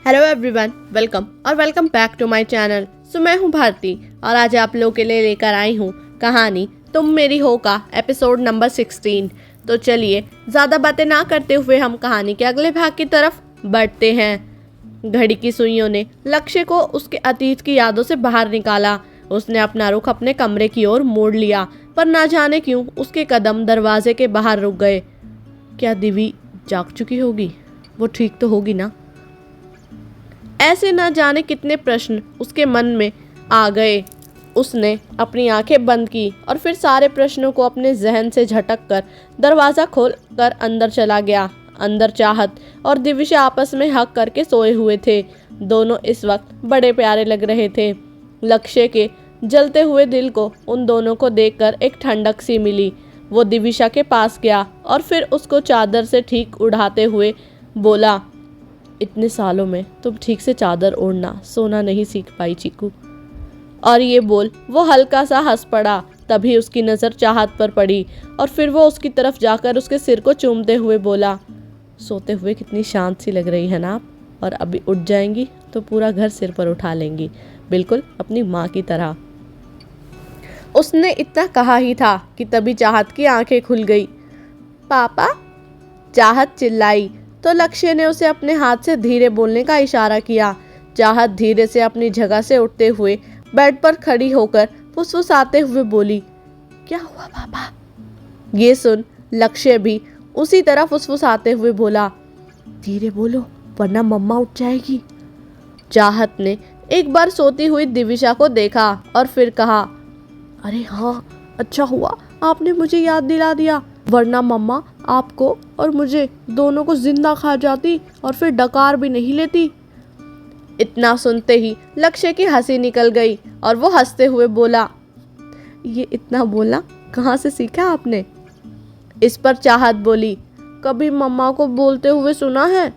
Hello everyone, welcome back to my channel. मैं हूं भारती और आज आप लोगों के लिए लेकर आई हूं कहानी तुम मेरी हो का एपिसोड नंबर 16। तो चलिए ज़्यादा बातें ना करते हुए हम कहानी के अगले भाग की तरफ बढ़ते हैं। घड़ी की सुइयों ने लक्ष्य को उसके अतीत की यादों से बाहर निकाला। उसने अपना रुख अपने कमरे की ओर मोड़ लिया, पर ना जाने क्यों उसके कदम दरवाजे के बाहर रुक गए। क्या दिवी जाग चुकी होगी? वो ठीक तो होगी ना? ऐसे न जाने कितने प्रश्न उसके मन में आ गए। उसने अपनी आंखें बंद की और फिर सारे प्रश्नों को अपने जहन से झटक कर दरवाज़ा खोल कर अंदर चला गया। अंदर चाहत और दिविशा आपस में हक करके सोए हुए थे। दोनों इस वक्त बड़े प्यारे लग रहे थे। लक्ष्य के जलते हुए दिल को उन दोनों को देखकर एक ठंडक सी मिली। वो दिविशा के पास गया और फिर उसको चादर से ठीक उड़ाते हुए बोला, इतने सालों में तुम ठीक से चादर ओढ़ना सोना नहीं सीख पाई चीकू। और ये बोल वो हल्का सा हंस पड़ा। तभी उसकी नज़र चाहत पर पड़ी और फिर वो उसकी तरफ जाकर उसके सिर को चूमते हुए बोला, सोते हुए कितनी शांत सी लग रही है ना आप, और अभी उठ जाएंगी तो पूरा घर सिर पर उठा लेंगी, बिल्कुल अपनी माँ की तरह। उसने इतना कहा ही था कि तभी चाहत की आंखें खुल गई। पापा, चाहत चिल्लाई तो लक्ष्य ने उसे अपने हाथ से धीरे बोलने का इशारा किया। चाहत धीरे से अपनी जगह से उठते हुए बेड पर खड़ी होकर फुसफुसाते हुए बोली, क्या हुआ पापा? ये सुन लक्ष्य भी उसी तरह फुसफुसाते हुए बोला, धीरे बोलो वरना मम्मा उठ जाएगी। चाहत ने एक बार सोती हुई दिविशा को देखा और फिर कहा, अरे हाँ, अच्छा हुआ आपने मुझे याद दिला दिया, वरना मम्मा आपको और मुझे दोनों को जिंदा खा जाती और फिर डकार भी नहीं लेती। इतना सुनते ही लक्ष्य की हंसी निकल गई और वो हंसते हुए बोला, ये इतना बोलना कहाँ से सीखा आपने? इस पर चाहत बोली, कभी मम्मा को बोलते हुए सुना है?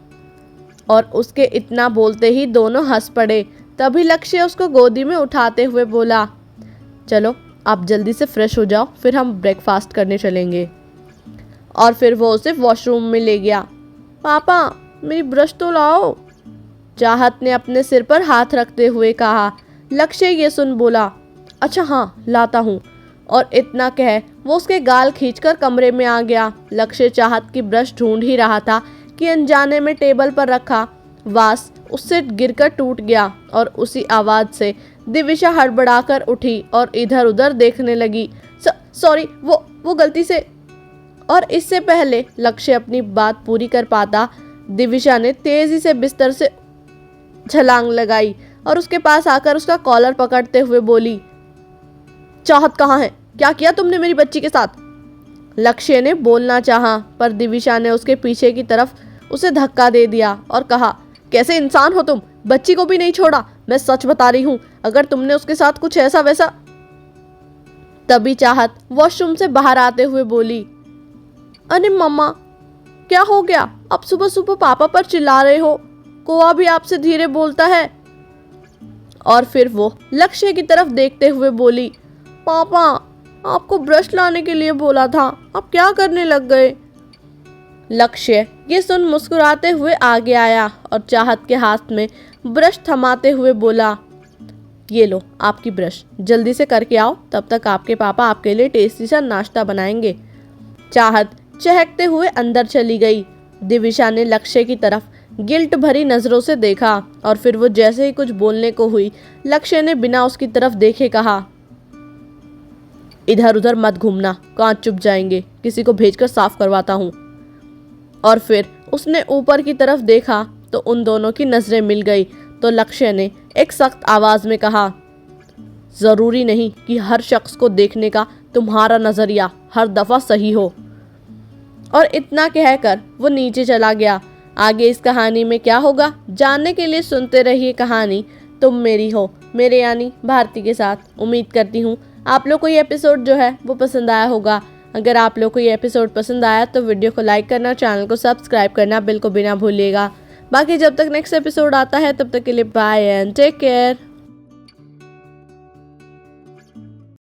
और उसके इतना बोलते ही दोनों हंस पड़े। तभी लक्ष्य उसको गोदी में उठाते हुए बोला, चलो आप जल्दी से फ्रेश हो जाओ, फिर हम ब्रेकफास्ट करने चलेंगे। और फिर वो उसे वॉशरूम में ले गया। पापा, मेरी ब्रश तो लाओ, चाहत ने अपने सिर पर हाथ रखते हुए कहा। लक्ष्य ये सुन बोला, अच्छा हाँ लाता हूँ। और इतना कह वो उसके गाल खींचकर कमरे में आ गया। लक्ष्य चाहत की ब्रश ढूंढ ही रहा था कि अनजाने में टेबल पर रखा वास उससे गिरकर टूट गया और उसी आवाज़ से दिविशा हड़बड़ाकर उठी और इधर उधर देखने लगी। सॉरी, वो गलती से। और इससे पहले लक्ष्य अपनी बात पूरी कर पाता, दिविशा ने तेजी से बिस्तर से छलांग लगाई और उसके पास आकर उसका कॉलर पकड़ते हुए बोली, चाहत कहाँ है? क्या किया तुमने मेरी बच्ची के साथ? लक्ष्य ने बोलना चाहा, पर दिविशा ने उसके पीछे की तरफ उसे धक्का दे दिया और कहा, कैसे इंसान हो तुम? बच्ची को भी नहीं छोड़ा। मैं सच बता रही हूँ, अगर तुमने उसके साथ कुछ ऐसा वैसा। तभी चाहत वॉशरूम से बाहर आते हुए बोली, अरे मम्मा, क्या हो गया? अब सुबह सुबह पापा पर चिल्ला रहे हो? कोआ भी आपसे धीरे बोलता है। और फिर वो लक्ष्य की तरफ देखते हुए बोली, पापा, आपको ब्रश लाने के लिए बोला था, आप क्या करने लग गए? लक्ष्य ये सुन मुस्कुराते हुए आगे आया और चाहत के हाथ में ब्रश थमाते हुए बोला, ये लो आपकी ब्रश, जल्दी से करके आओ, तब तक आपके पापा आपके लिए टेस्टी सा नाश्ता बनाएंगे। चाहत चहकते हुए अंदर चली गई। दिविशा ने लक्ष्य की तरफ गिल्ट भरी नजरों से देखा और फिर वो जैसे ही कुछ बोलने को हुई, लक्ष्य ने बिना उसकी तरफ देखे कहा, इधर उधर मत घूमना, कांच चुभ जाएंगे, किसी को भेजकर साफ करवाता हूँ। और फिर उसने ऊपर की तरफ देखा तो उन दोनों की नजरें मिल गई। तो लक्ष्य ने एक सख्त आवाज में कहा, जरूरी नहीं कि हर शख्स को देखने का तुम्हारा नजरिया हर दफा सही हो। और इतना कहकर वो नीचे चला गया। आगे इस कहानी में क्या होगा जानने के लिए सुनते रहिए कहानी तुम मेरी हो, मेरे यानी भारती के साथ। उम्मीद करती हूँ आप लोग को ये एपिसोड जो है वो पसंद आया होगा। अगर आप लोग को ये एपिसोड पसंद आया तो वीडियो को लाइक करना, चैनल को सब्सक्राइब करना बिल्कुल भी ना भूलिएगा। बाकी जब तक नेक्स्ट एपिसोड आता है तब तक के लिए बाय एंड टेक केयर।